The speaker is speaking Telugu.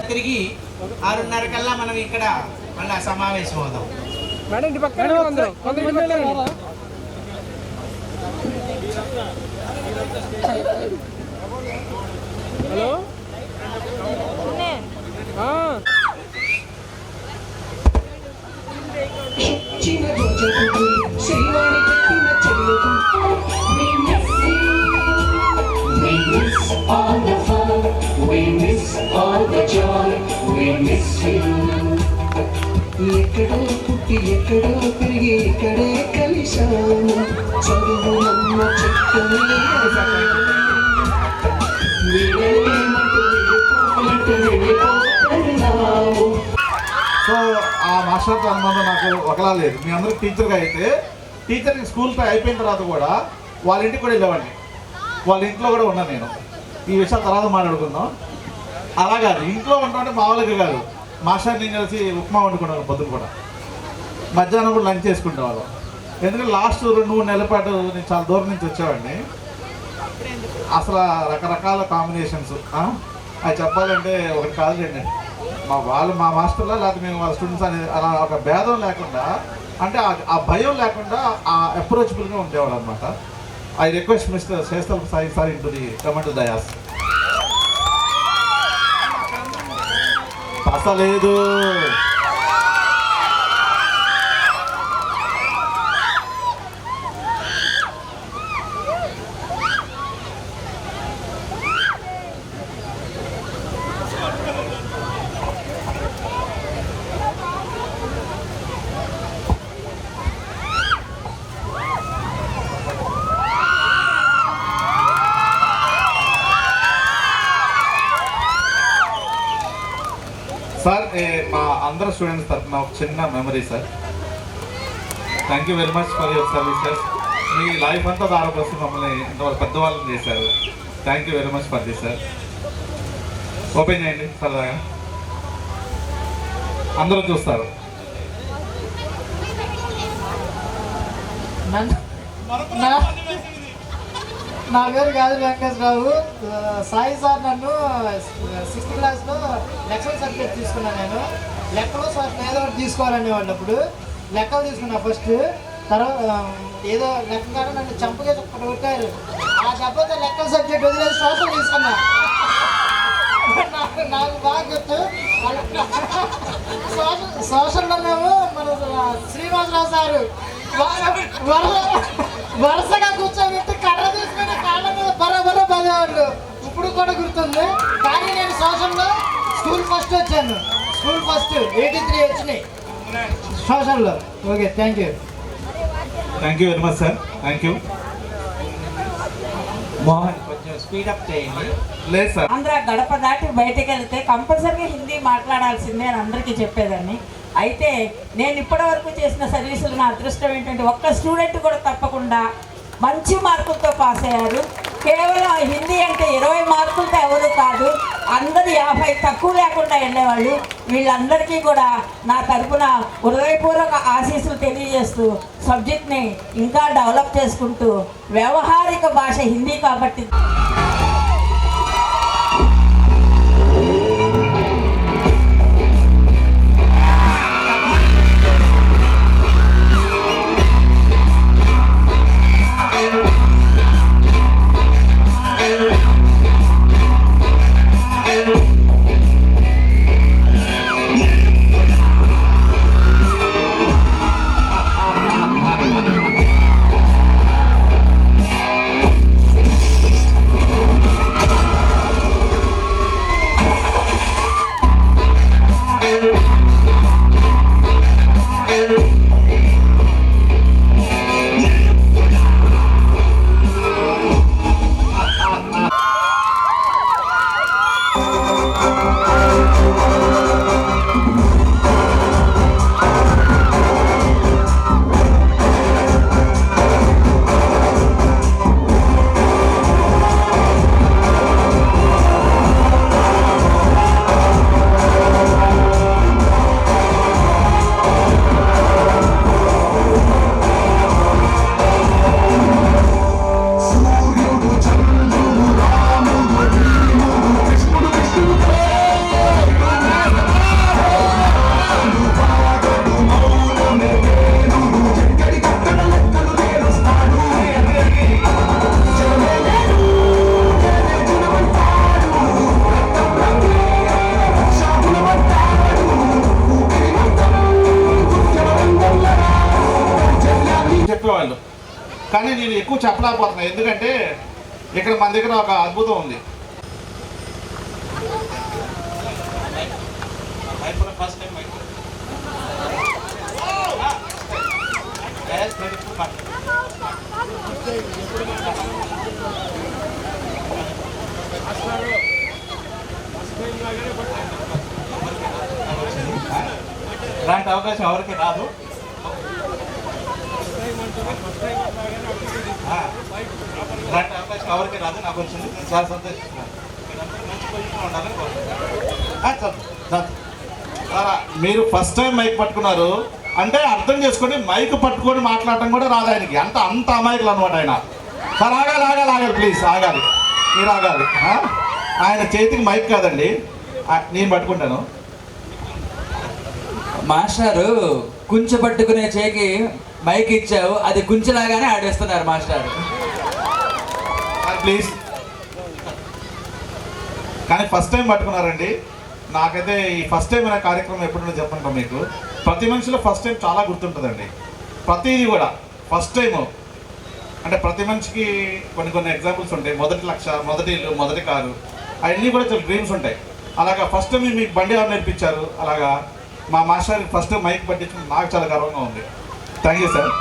తిరిగి 6:30 కల్లా మనం ఇక్కడ మళ్ళీ సమావేశం అవుదాం. హలో ఎక్కడో పుట్టి ఎక్కడో పెరిగి ఇక్కడే కలిశాము చదువులమ్మ చెట్టుని సో ఆ మాస్టర్తో అనుబంధం నాకు ఒకలా లేదు. మీ అందరూ టీచర్గా అయితే టీచర్కి స్కూల్ అయిపోయిన తర్వాత కూడా వాళ్ళ ఇంటికి కూడా వెళ్ళేవాడిని, వాళ్ళ ఇంట్లో కూడా ఉన్నాను నేను. ఈ విషయాలు తర్వాత మాట్లాడుకుందాం. అలా కాదు, ఇంట్లో ఉంటామంటే మామూలుగా కాదు, మాస్టర్ నేను కలిసి ఉప్మా వండుకున్నాను పొద్దున కూడా, మధ్యాహ్నం కూడా లంచ్ చేసుకునేవాళ్ళం. ఎందుకంటే లాస్ట్ 2-3 నెలల పాటు నేను చాలా దూరం నుంచి వచ్చేవాడిని. అసలు రకరకాల కాంబినేషన్స్ అది చెప్పాలంటే ఒకటి కాదు అండి. మా మాస్టర్లా లేకపోతే మేము వాళ్ళ స్టూడెంట్స్ అనేది అలా ఒక భేదం లేకుండా, అంటే ఆ భయం లేకుండా ఆ అప్రోచబుల్గా ఉండేవాడు అనమాట. ఐ రిక్వెస్ట్ మిస్టర్ శేస్తల్ Sai sir into the comment dais. అసలేదు సార్. మా అందరు స్టూడెంట్స్ తరఫున ఒక చిన్న memory sir. Thank you very much for your services. మీ లైఫ్ అంతా దారిపోసి మమ్మల్ని ఇంతవరకు పెద్దవాళ్ళని చేశారు. Thank you very much for this sir. Open చేయండి సరదాగా, అందరూ చూస్తారు. నా పేరు గాజు వెంకటేశ్వరరావు. సాయి సార్ నన్ను 6th క్లాస్లో లెక్కల సబ్జెక్ట్ తీసుకున్నాను. నేను లెక్కలో సార్ ఏదో ఒకటి తీసుకోవాలనేవాళ్ళు. అప్పుడు లెక్కలు తీసుకున్నా ఫస్ట్. తర్వాత ఏదో లెక్క కానీ నన్ను చంపగా కొట్టారు. ఆ దెబ్బతో లెక్కల సబ్జెక్ట్ వదిలేసి సోషల్ తీసుకున్నా. నాకు బాగా గుర్తు. సోషల్లో మేము మన శ్రీనివాసరావు సారు వరుసగా కూర్చోబెట్టి కర్ర తీసుకుని కాళ్ళ మీద బరబర పదేవాళ్ళు. ఇప్పుడు కూడా గుర్తుంది. కానీ నేను సోషల్లో స్కూల్ ఫస్ట్ వచ్చాను. స్కూల్ ఫస్ట్ 83 వచ్చినాయి సోషల్లో. Okay, thank you. Thank you very much sir. Thank you. Mohan కొంచెం స్పీడప్ చేయండి. లేదు సార్, ఆంధ్ర గడప దాటి బయటకు వెళ్తే కంపల్సరీగా హిందీ మాట్లాడాల్సిందే అని అందరికీ చెప్పేదాన్ని. అయితే నేను ఇప్పటి వరకు చేసిన సర్వీసులు నా అదృష్టం ఏంటంటే ఒక్క స్టూడెంట్ కూడా తప్పకుండా మంచి మార్కులతో పాస్ అయ్యారు. కేవలం హిందీ అంటే 20 మార్కులతో ఎవరు కాదు, అందరూ 50 తక్కువ లేకుండా వెళ్ళేవాళ్ళు. వీళ్ళందరికీ కూడా నా తరఫున హృదయపూర్వక ఆశీస్సులు తెలియజేస్తూ సబ్జెక్ట్ని ఇంకా డెవలప్ చేసుకుంటూ, వ్యవహారిక భాష హిందీ కాబట్టి నేను ఎక్కువ చెప్పలేకపోతున్నాను, ఎందుకంటే ఇక్కడ మన దగ్గర ఒక అద్భుతం ఉంది. ఇలాంటి అవకాశం ఎవరికి రాదు. ఇలాంటి అవకాశం ఎవరికి రాదు, నాకు వచ్చింది. నేను చాలా సంతోషిస్తున్నాను. మీరందరూ మంచి పొజిషన్లో ఉండాలని కోరుకుంటున్నాను. మీరు ఫస్ట్ టైం మైక్ పట్టుకున్నారు అంటే అర్థం చేసుకొని మైక్ పట్టుకొని మాట్లాడటం కూడా రాదు ఆయనకి. అంత అమాయకులు అనమాట ఆయన. సార్ ఆగాలి ప్లీజ్, ఆగాలి, మీరు ఆగాలి. ఆయన చేతికి మైక్ కాదండి, నేను పట్టుకుంటాను. మాస్టారు కుంచె పట్టుకునే చేకి మైక్ ఇచ్చావు, అది కుంచెలాగానే ఆడేస్తున్నారు మాస్టారు. ప్లీజ్. కానీ ఫస్ట్ టైం పట్టుకున్నారండి. నాకైతే ఈ ఫస్ట్ టైం అనే కార్యక్రమం ఎప్పుడైనా చెప్పండి మీకు. ప్రతి మనిషిలో ఫస్ట్ టైం చాలా గుర్తుంటుందండి. ప్రతిదీ కూడా ఫస్ట్ టైము అంటే ప్రతి మనిషికి కొన్ని ఎగ్జాంపుల్స్ ఉంటాయి. మొదటి లక్ష, మొదటి ఇల్లు, మొదటి కారు, అవన్నీ కూడా చాలా డ్రీమ్స్ ఉంటాయి. అలాగా ఫస్ట్ టైం మీకు బండి ఎవరు నేర్పించారు, అలాగా మా మాస్టర్ ఫస్ట్ టైం మైక్ పట్టించుకుని నాకు చాలా గర్వంగా ఉంది. Thank you sir.